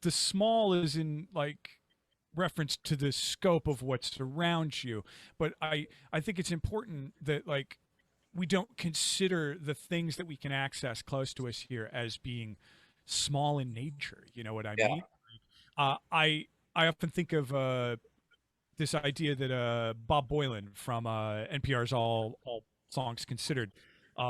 the small is in like reference to the scope of what's around you, but I think it's important that like we don't consider the things that we can access close to us here as being small in nature. You know what I Yeah. mean? I often think of this idea that Bob Boilen from NPR's All Songs Considered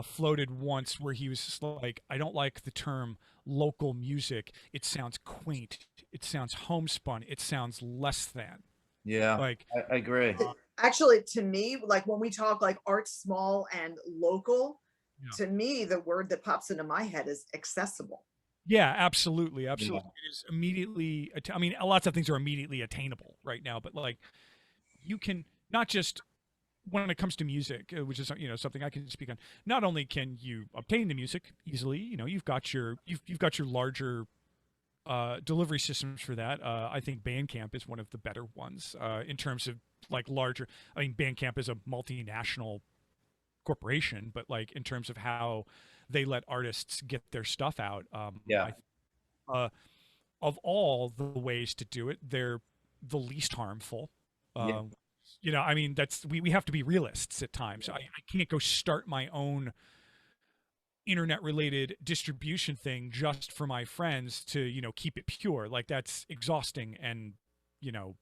floated once, where he was just like, I don't like the term local music. It sounds quaint. It sounds homespun. It sounds less than. Yeah, Like, I agree. Actually, to me, like when we talk like art small and local, yeah. to me, the word that pops into my head is accessible. Yeah, absolutely, Yeah. absolutely. It is immediately. I mean, lots of things are immediately attainable right now, but like you can not just when it comes to music, which is something I can speak on. Not only can you obtain the music easily, you've got your larger delivery systems for that. I think Bandcamp is one of the better ones in terms of like larger. I mean, Bandcamp is a multinational corporation, but like in terms of how they let artists get their stuff out, Yeah. uh, of all the ways to do it, they're the least harmful. Yeah. Um, I mean, we have to be realists at times. I can't go start my own internet related distribution thing just for my friends to, keep it pure. Like that's exhausting. And, you know,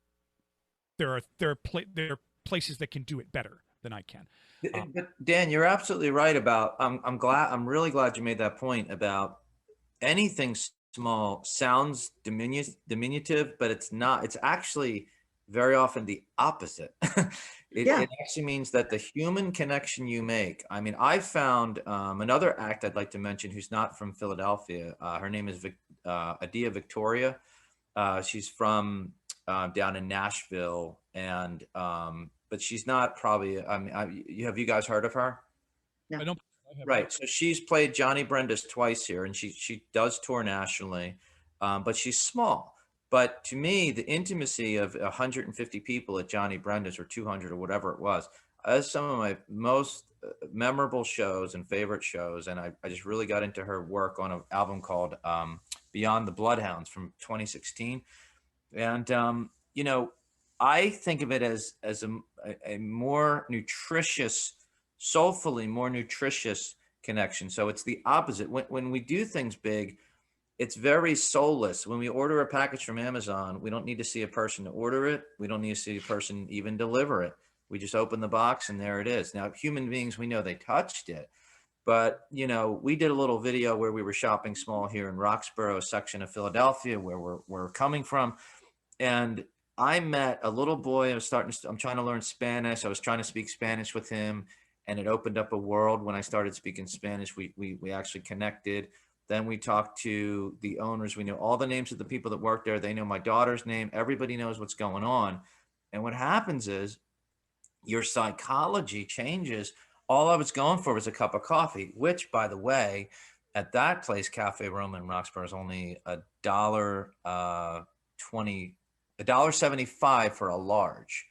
there are places that can do it better than I can. But Dan, you're absolutely right about. I'm really glad you made that point about anything small sounds diminutive, but it's not. It's actually very often the opposite. Yeah. It actually means that the human connection you make. I mean, I found another act I'd like to mention who's not from Philadelphia. Her name is Adia Victoria. She's from down in Nashville, and but she's not probably. I mean, have you guys heard of her? No. I don't, I have Right. not. So she's played Johnny Brenda's twice here, and she does tour nationally, but she's small. But to me, the intimacy of 150 people at Johnny Brenda's or 200 or whatever it was, that's some of my most memorable shows and favorite shows. And I just really got into her work on an album called Beyond the Bloodhounds from 2016. And I think of it as a more nutritious, soulfully more nutritious connection. So it's the opposite. When we do things big, it's very soulless. When we order a package from Amazon, we don't need to see a person to order it. We don't need to see a person even deliver it. We just open the box and there it is. Now, human beings, we know they touched it. But, we did a little video where we were shopping small here in Roxborough, a section of Philadelphia where we're coming from. And I met a little boy. I'm trying to learn Spanish. I was trying to speak Spanish with him, and it opened up a world when I started speaking Spanish. We actually connected. Then we talked to the owners. We know all the names of the people that work there. They know my daughter's name. Everybody knows what's going on. And what happens is your psychology changes. All I was going for was a cup of coffee, which, by the way, at that place, Cafe Roma in Roxborough, is only $1.75 for a large.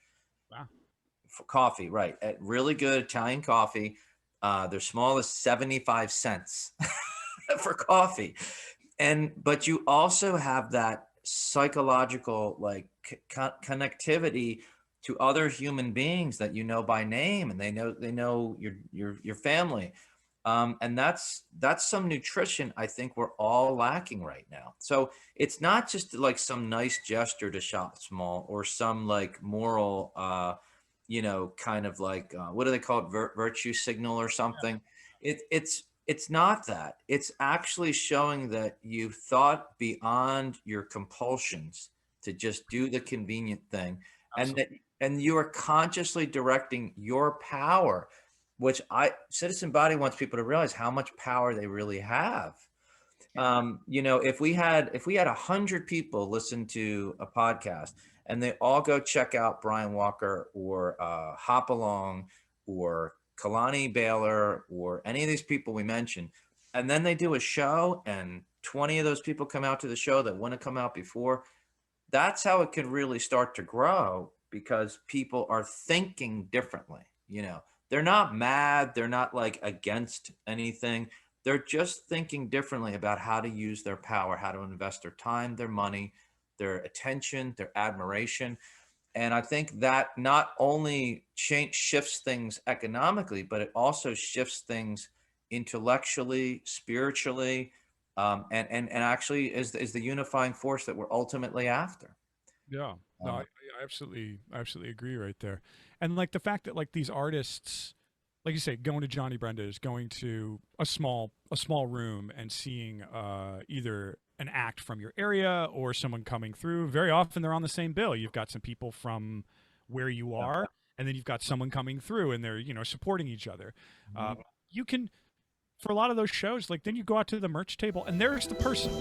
Wow. For coffee, right? At really good Italian coffee. Their small is 75 cents for coffee. But you also have that psychological like connectivity to other human beings that you know by name, and they know your family. And that's some nutrition I think we're all lacking right now. So it's not just like some nice gesture to shop small or some like moral, kind of like what do they call it, virtue signal or something. It's not that. It's actually showing that you've thought beyond your compulsions to just do the convenient thing, and you are consciously directing your power, which Citizen Body wants people to realize how much power they really have. If we had 100 people listen to a podcast and they all go check out Brian Walker or Hop Along or Kalani Baylor or any of these people we mentioned, and then they do a show and 20 of those people come out to the show that wouldn't come out before, that's how it could really start to grow, because people are thinking differently. They're not mad. They're not like against anything. They're just thinking differently about how to use their power, how to invest their time, their money, their attention, their admiration. And I think that not only shifts things economically, but it also shifts things intellectually, spiritually, and actually is the unifying force that we're ultimately after. Yeah. No, Uh, I absolutely agree right there. And like the fact that like these artists, like you say, going to Johnny Brenda's, going to a small room and seeing either an act from your area or someone coming through. Very often they're on the same bill. You've got some people from where you yeah. are, and then you've got someone coming through, and they're supporting each other. Mhm. You can, for a lot of those shows, like then you go out to the merch table, and there's the person